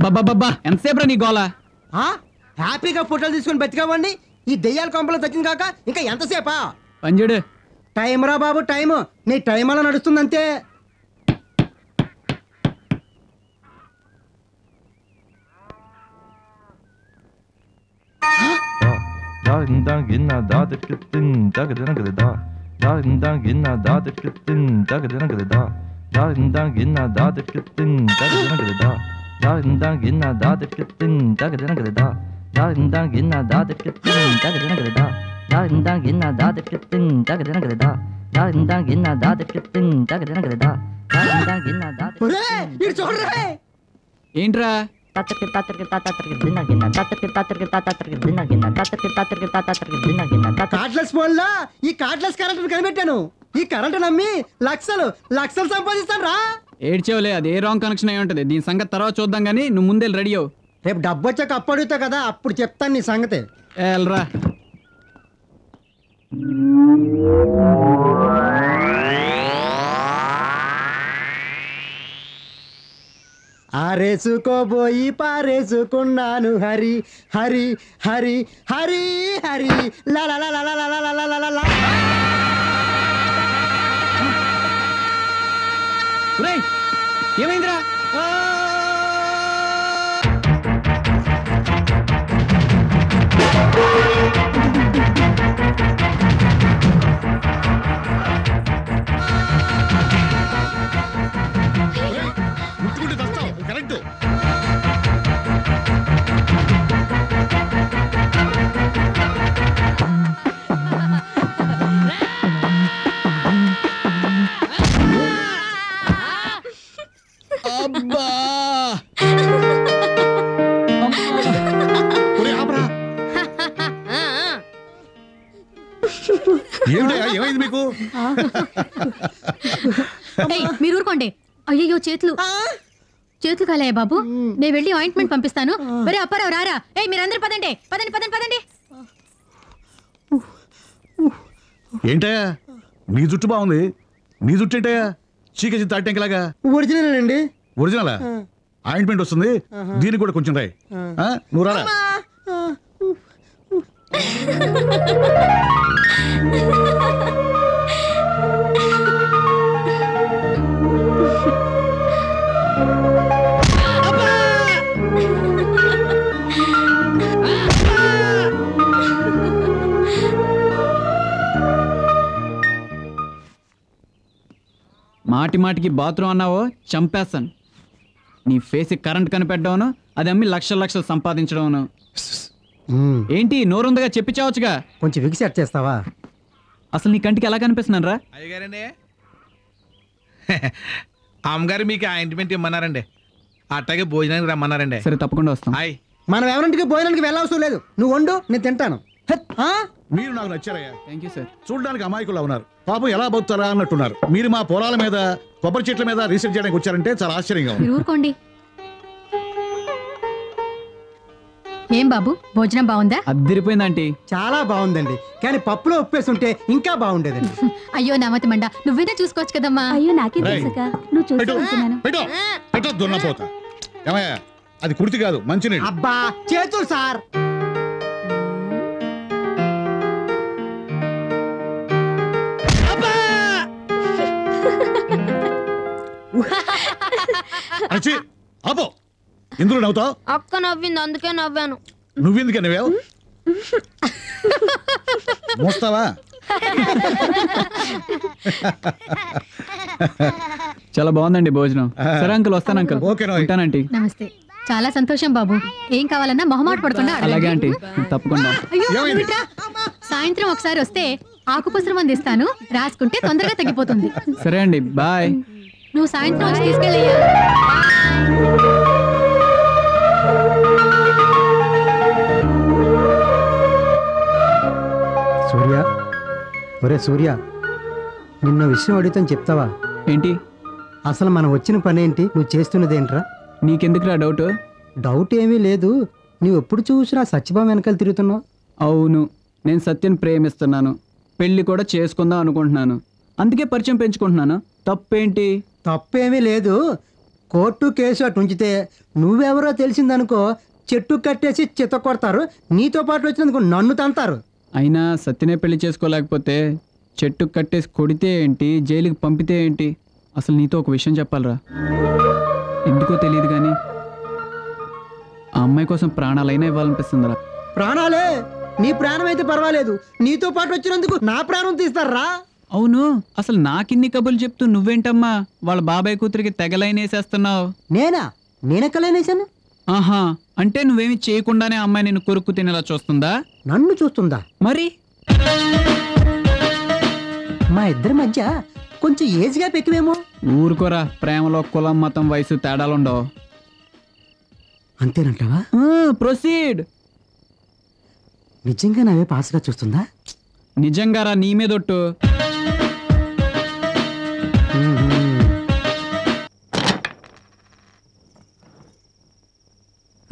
అబ్బబ్బబ్బా ఎంతసేపు నీ గోలా? హ్యాపీగా ఫోటోలు తీసుకొని బతికావండి. ఈ దెయ్యాల కొంపలో తగ్గింది కాక ఇంకా ఎంతసేపా? పంజుడు టైం రా బాబు, టైం. నీ టైం అలా నడుస్తుందంతే. ఏంట్రా? కార్డ్లెస్ ఫోన్ లో ఈ కార్డ్లెస్ కరెంట్ కనిపెట్టాను. ఈ కరెంట్ నమ్మి లక్షలు లక్షలు సంపాదిస్తాను రా. ఏడ్చేవలే, అది ఏ రాంగ్ కనెక్షన్ అయి ఉంటది. దీని సంగతి తర్వాత చూద్దాం గానీ నువ్వు ముందే రెడీ అవ్వు. రేపు డబ్బు వచ్చాక అప్పు అడుగుతావు కదా, అప్పుడు చెప్తాను నీ సంగతి. వెళ్ళరా. ఆరేసుకోబోయి పారేసుకున్నాను హరి హరి హరి హరి హరి లా లా లా లా లా లా లా లా లా లా. ఏమైందిరా? కరెక్ట్. అబ్బా ఏమిటయ్యా, ఏమైంది మీకు? మీరు ఊరుకోండి. అయ్యో చేతులు చేతులు కాలయ్యా బాబు. నేను వెళ్ళి ఆయింట్మెంట్ పంపిస్తాను. మరి అప్పారావు రారా? మీరందరూ పదండి పదండి పదండి పదండి. ఏంటయ్యా నీ జుట్టు బాగుంది, నీ జుట్టు ఏంటయ్యా చీకచి తాటంకిలాగా? ఒరిజినల్ అండి. ఒరిజినలా? ఆయింట్మెంట్ వస్తుంది, దీనికి కూడా కొంచెం రాయి. నువ్వు రారా. మాటి మాటికి బాత్రూమ్ అన్నావో చంపేస్తాను. నీ ఫేస్ కరెంట్ కనిపెట్టడవును, అది అమ్మి లక్షలు లక్షలు సంపాదించడవును. ఏంటి నోరుందగా చెప్పి చావచ్చుగా. కొంచెం విగి సెట్ చేస్తావా? అసలు నీ కంటికి ఎలా కనిపిస్తున్నాను రా? అయ్యగారండి, అమ్మగారు మీకు ఆయింట్మెంట్ ఇమ్మన్నారండి, అట్టాగే భోజనానికి రమ్మన్నారండి. సరే తప్పకుండా వస్తాం. మనం ఎవరింటికి భోజనానికి వెళ్ళవసరం లేదు. నువ్వు వండు, నేను తింటాను. మీరు నాకు నచ్చారయ్యా. Thank you sir. చూడడానికి అమాయకులా ఉన్నారు, పాపం ఎలా బతుతారా అన్నట్టున్నారు. మీరు మా పొలాల మీద కొబ్బరి చెట్ల మీద రీసెర్చ్ చేయడానికి వచ్చారంటే చాలా ఆశ్చర్యంగా ఉంది. ఊరుకోండి. ఏం బాబు భోజనం బాగుందా? అద్దరిపోయిందంటీ. చాలా బాగుందండి, కానీ పప్పులో ఉప్పేస్తుంటే ఇంకా బాగుండేదండి. అయ్యో నామతి మండ, నువ్వేనా చూసుకోవచ్చు కదమ్మా. అయ్యో నాకే తెలుసుగా, నువ్వు చూసుకుంటున్నాను. దున్నపోతా ఏమయ్యా, అది కుర్తి కాదు మంచినీళ్ళు. అబ్బా చేతులు సార్. ఆపో, ఎందుకు నవ్వుతావు? అక్క నవ్వింది అందుకే నవ్వాను. నువ్వెందుకు నవ్వావు? మోస్తావా? చాలా బాగుందండి భోజనం. సరే అంకుల్ వస్తాను. అంకుల్ ఉంటానంటీ. నమస్తే. చాలా సంతోషం బాబు. ఏం కావాలన్నా మొహమాట పడకుండా అలాగే ఆంటీ, తప్పకుండా. సాయంత్రం ఒకసారి వస్తే ఆకుపసరు మంది ఇస్తాను, రాసుకుంటే తొందరగా తగ్గిపోతుంది. సరే అండి, బాయ్. నువ్వు సాయంత్రం వచ్చి తీసుకెళ్ళయ్యా. సూర్య, ఒరే సూర్య, నిన్న విషయం అడుగుతాను చెప్తావా? ఏంటి? అసలు మనం వచ్చిన పని ఏంటి, నువ్వు చేస్తున్నదేంట్రా? నీకెందుకురా డౌట్? డౌట్ ఏమీ లేదు, నువ్వు ఎప్పుడు చూసినా సత్యభామ వెనకాల తిరుగుతున్నావు. అవును, నేను సత్యని ప్రేమిస్తున్నాను, పెళ్లి కూడా చేసుకుందాం అనుకుంటున్నాను, అందుకే పరిచయం పెంచుకుంటున్నాను. తప్పేంటి? తప్పేమీ లేదు. కోర్టు కేసు అటు ఉంచితే నువ్వెవరో తెలిసిందనుకో చెట్టు కట్టేసి చిత్త కొడతారు, నీతో పాటు వచ్చినందుకు నన్ను తంతారు. అయినా సత్యనే పెళ్లి చేసుకోలేకపోతే చెట్టు కట్టేసి కొడితే ఏంటి, జైలుకి పంపితే ఏంటి? అసలు నీతో ఒక విషయం చెప్పాలరా, ఎందుకో తెలియదు కానీ ఆ అమ్మాయి కోసం ప్రాణాలైనా ఇవ్వాలనిపిస్తుందిరా. ప్రాణాలే? నీ ప్రాణం అయితే పర్వాలేదు, నీతో పాటు వచ్చినందుకు నా ప్రాణం తీస్తారా? అవును, అసలు నాకిన్ని కబుర్లు చెప్తూ నువ్వేంటమ్మా వాళ్ళ బాబాయ్ కూతురికి తెగలైనేసేస్తున్నావు? నేనెక్కలేనేశాను? ఆహా, అంటే నువ్వేమి చేయకుండానే అమ్మాయి నిన్ను కొరుక్కు తినేలా చూస్తుందా? నన్ను చూస్తుందా? మరి మా ఇద్దరి మధ్య కొంచెం ఏజ్ గ్యాప్ ఎక్కువేమో. ఊరుకోరా, ప్రేమలో కులం మతం వయసు తేడాలుండవు. అంతేనంటావా? ప్రొసీడ్. నిజంగా నావే పాస్గా చూస్తుందా? నిజంగారా, నీ మీదొట్టు.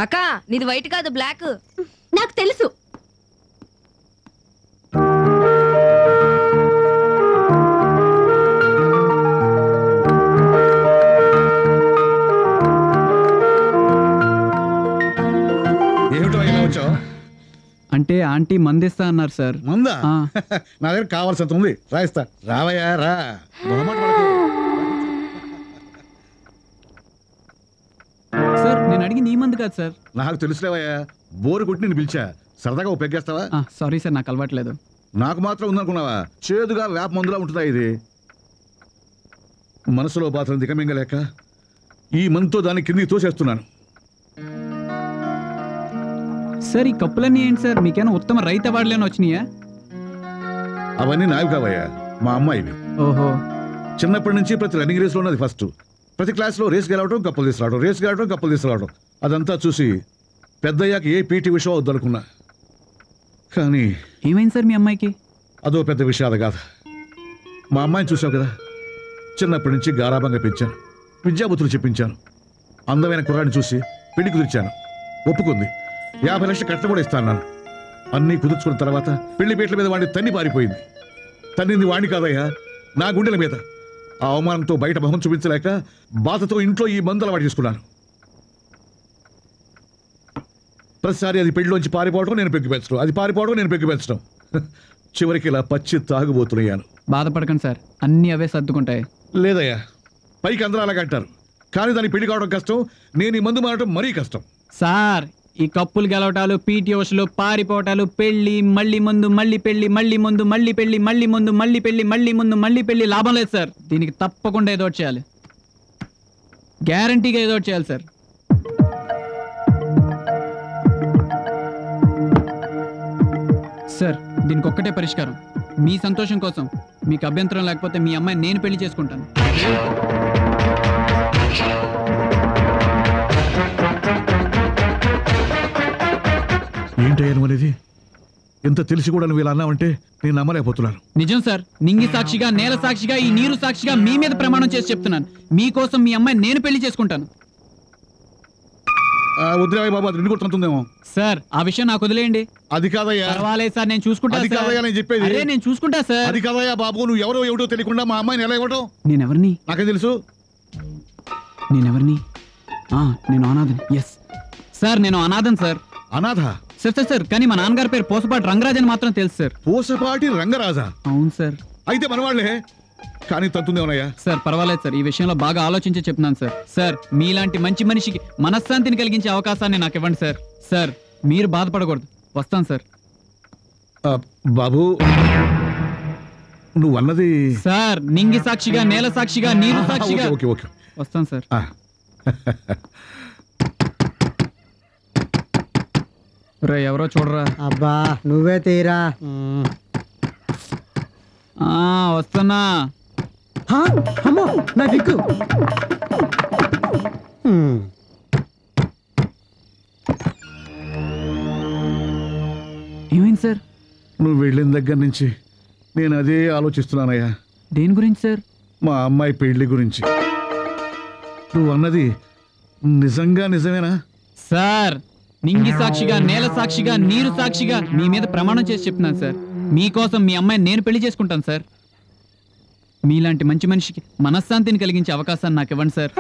అక్క నీది వైట్ కాదు బ్లాక్. నాకు తెలుసు. ఏమిటో ఇలా వచ్చావు? అంటే ఆంటీ మందిస్తా అన్నారు సార్. మందా? ఆ. నా దగ్గర కావాల్సినంత ఉంది, రాయిస్తా. రావయ్యా రా. మొహమాట పడకు. సార్ నేను అడిగి నీ మంది కాదు సార్. నాకు తెలుసులేవయ్యా, బోరు కొట్టి నేను పిలిచా, సరదాగా ఉపయోగిస్తావా? సారీ సార్, నాకు అలవాట్లేదు. నాకు మాత్రం ఉందనుకున్నావా? చేదుగా వేప మందులా ఉంటుందా ఇది? మనసులో బాధను దిగమింగలేక ఈ మందుతో దాన్ని కిందికి తోసేస్తున్నాను. సార్ ఈ కప్పులన్నీ ఏంటి సార్, మీకేనా ఉత్తమ రైతు అవార్డులేని వచ్చినాయా? అవన్నీ నావి కావయ్యా, మా అమ్మాయివి. ఓహో. చిన్నప్పటి నుంచి ప్రతి రన్నింగ్ రేస్లో ఉన్నది ఫస్ట్. ప్రతి క్లాస్లో రేస్ గెలవడం, కప్పులు తీసుకురావడం, రేస్ గెలవడం, కప్పులు తీసుకురావడం. అదంతా చూసి పెద్దయ్యాక ఏ పీటీ విషయం వద్దనుకున్నా. కానీ ఏమైంది సార్ మీ అమ్మాయికి? అదో పెద్ద విషయాలు కాదు. మా అమ్మాయిని చూసావు కదా, చిన్నప్పటి నుంచి గారాబంగా పెంచాను, విద్యాబుద్ధులు చెప్పించాను. అందమైన కుర్రాడిని చూసి పెళ్లి కుదిర్చాను, ఒప్పుకుంది. 50 లక్షలు కట్ట కూడా ఇస్తాను. అన్నీ కుదుర్చుకున్న తర్వాత పెళ్లి పీటల మీద వాడిని తన్ని పారిపోయింది. తన్నింది వాడిని కాదయ్యా, నా గుండెల మీద. ఆ అవమానంతో బయట మొహం చూపించలేక బాధతో ఇంట్లో ఈ మందు అలవాటు చేసుకున్నాను. ప్రతిసారి అది పెళ్లిలోంచి పారిపోవడం, నేను పెగ్గు పెంచడం, అది పారిపోవడం, నేను పెగ్గు పెంచడం. చివరికి ఇలా పచ్చి తాగుబోతున్నాను. బాధపడకండి సార్, అన్నీ అవే సర్దుకుంటాయి. లేదయ్యా, పైకి అందరూ అలాగంటారు, కానీ దానికి పెళ్లి కావడం కష్టం. నేను ఈ మందు మారడం మరీ కష్టం. సార్ ఈ కప్పులు గెలవటాలు, పీటీ ఓషలు, పారిపోవటాలు, పెళ్లి, మళ్ళీ ముందు, మళ్ళీ పెళ్లి, మళ్ళీ ముందు, మళ్ళీ పెళ్లి, మళ్ళీ ముందు, మళ్ళీ పెళ్లి, మళ్ళీ ముందు, మళ్ళీ పెళ్లి లాభం లేదు సార్. దీనికి తప్పకుండా ఏదో ఒకటి చేయాలి, గ్యారంటీగా ఏదో ఒకటి చేయాలి సార్. సార్ దీనికి ఒక్కటే పరిష్కారం. మీ సంతోషం కోసం, మీకు అభ్యంతరం లేకపోతే మీ అమ్మాయిని నేను పెళ్లి చేసుకుంటాను. ఏంటయ్యా నువ్వు అనేది? ఎంత తెలిసి కూడా నువ్వు ఇలా అన్నావంటే నేను నమ్మలేకపోతున్నాను. నిజం సార్, నింగి సాక్షిగా, నేల సాక్షిగా, ఈ నీరు సాక్షిగా మీ మీద ప్రమాణం చేసి చెప్తున్నాను, మీకోసం మీ అమ్మాయి నేను పెళ్లి చేసుకుంటాను. వద్దురాయ్య బాబు, అది నిన్ను కొడుతుందేమో. సార్ ఆ విషయం నాకు వదిలేయండి. అది కాదయ్యా. పర్వాలేదు సార్, నేను చూసుకుంటా. అది కాదయ్యా నేను చెప్పేది. అరే నేను చూసుకుంటా సార్. అది కాదయ్యా బాబు, నువ్వు ఎవరో ఏమిటో తెలియకుండా మా అమ్మాయిని ఎలా ఇవ్వటం? నేనెవరిని? నాకేం తెలుసు. నేనెవరిని? నేను అనాథని. ఎస్ సార్, నేను అనాథన్ సార్. అనాథ? సార్ సార్ సార్, కానీ మా నాన్నగారి పేరు పోసపాటి రంగరాజ్ అని మాత్రం తెలుసు సార్. పోసపాటి రంగరాజా? అవును సార్. అయితే మనవాళ్లే, కానీ తంతుందేమోనయ్యా. సార్ పర్వాలేదు సార్, ఈ విషయంలో బాగా ఆలోచించి చెప్తున్నాను సార్. సార్ మీలాంటి మంచి మనిషికి మనశ్శాంతిని కలిగించే అవకాశాన్ని నాకు ఇవ్వండి సార్. సార్ మీరు బాధపడకూడదు. వస్తాను సార్. బాబు నువ్వు అన్నది? సార్ నింగి సాక్షిగా, నేల సాక్షిగా, నీరు సాక్షిగా. ఓకే ఓకే, వస్తాను సార్. రే ఎవరో చూడరా. అబ్బా నువ్వే తీరా. వస్తున్నా. అమ్మో నా దిక్కు. ఏమైంది సార్? నువ్వు వెళ్ళిన దగ్గర నుంచి నేను అదే ఆలోచిస్తున్నానయ్యా. దేని గురించి సార్? మా అమ్మాయి పెళ్లి గురించి. నువ్వు అన్నది నిజంగా నిజమేనా? సార్ నింగి సాక్షిగా, నేల సాక్షిగా, నీరు సాక్షిగా మీ మీద ప్రమాణం చేసి చెప్తున్నాను సార్, మీకోసం మీ అమ్మాయిని నేను పెళ్లి చేసుకుంటాను సార్. మీలాంటి మంచి మనిషికి మనశ్శాంతిని కలిగించే అవకాశాన్ని నాకు ఇవ్వండి sir.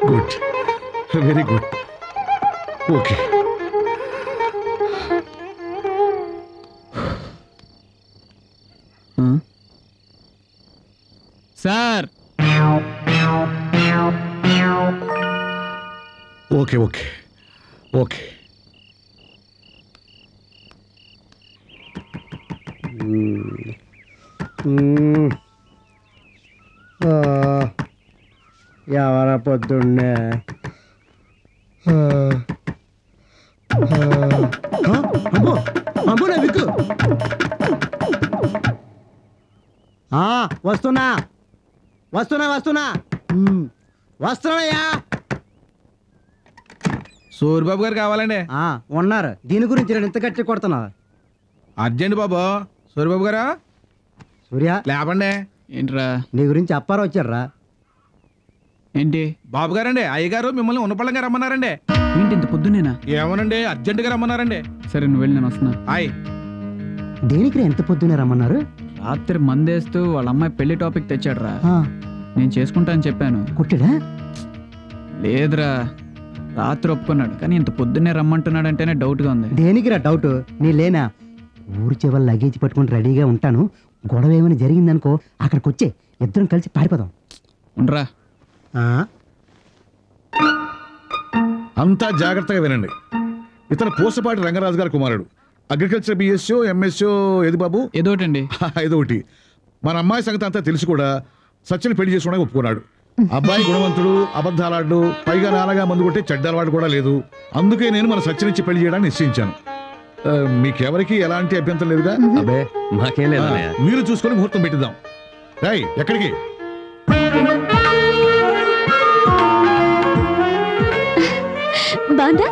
Good, very good. Okay. Sir okay okay okay. ఎవర పొద్దున్నే అమ్మో అమ్మో నా విక్కు. వస్తున్నా వస్తున్నా వస్తున్నా వస్తున్నాయా. సూర్యబాబు గారు కావాలండి. ఉన్నారు. దీని గురించి నేను ఇంత గట్టి కొడుతున్నావు. అర్జెంట్ బాబు. సూర్యబాబు గారా? సూర్య లేపండి. ఏంట్రా? నీ గురించి అప్పారా వచ్చారా? ఏంటి బాబు గారండి, అయ్యగారు మిమ్మల్ని ఉన్నపళ్ళంగా రమ్మన్నారండి. ఏంటి ఇంత పొద్దునేనా? ఏమోనండి, అర్జెంటుగా రమ్మన్నారండి. సరే నువ్వు వెళ్ళి, నేను వస్తున్నా. హాయ్. దేనికి ఎంత పొద్దునే రమ్మన్నారు? రాత్రి మందేస్తూ వాళ్ళ అమ్మాయి పెళ్లి టాపిక్ తెచ్చాడురా. నేను చేసుకుంటా అని చెప్పాను. కొట్టాడా? లేదురా, రాత్రి ఒప్పుకున్నాడు, కానీ ఇంత పొద్దున్నే రమ్మంటున్నాడంటేనే డౌట్గా ఉంది. దేనికిరా డౌట్? నీ లేనా? ఊరి చివరి లగేజ్ పట్టుకుని రెడీగా ఉంటాను. గొడవ ఏమైనా జరిగిందనుకో అక్కడికి వచ్చే, ఇద్దరం కలిసి పారిపోదాం. ఉండరా. అంతా జాగ్రత్తగా వినండి. ఇతను పూసపాటి రంగరాజు గారి కుమారుడు. అగ్రికల్చర్ బిఎస్ఓ ఎంఎస్ఓ ఏది బాబు? ఏదోటండి. ఏదోటి. మన అమ్మాయి సంగతి అంతా తెలిసి కూడా సత్యని పెళ్లి చేసుకోవడానికి ఒప్పుకున్నాడు. అబ్బాయి గుణవంతుడు, అబద్ధాలాడు, పైగా నాన్నగా మందు కొట్టే చెడ్డలవాడు కూడా లేదు. అందుకే నేను మన సత్యనిచ్చి పెళ్లి చేయడానికి నిశ్చయించాను. మీకెవరికి ఎలాంటి అభ్యంతరం లేదుగా? అబ్బే మాకేం లేదు. మీరు చూసుకొని ముహూర్తం పెట్టిద్దాం. రాయ్, ఎక్కడికి? బాందా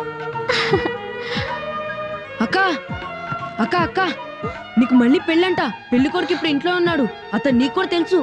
అక్క అక్క అక్క, నీకు మళ్ళీ పెళ్ళంట. పెళ్లి కొడుకు ఇప్పుడు ఇంట్లో ఉన్నాడు. అతను నీకు కూడా తెలుసు.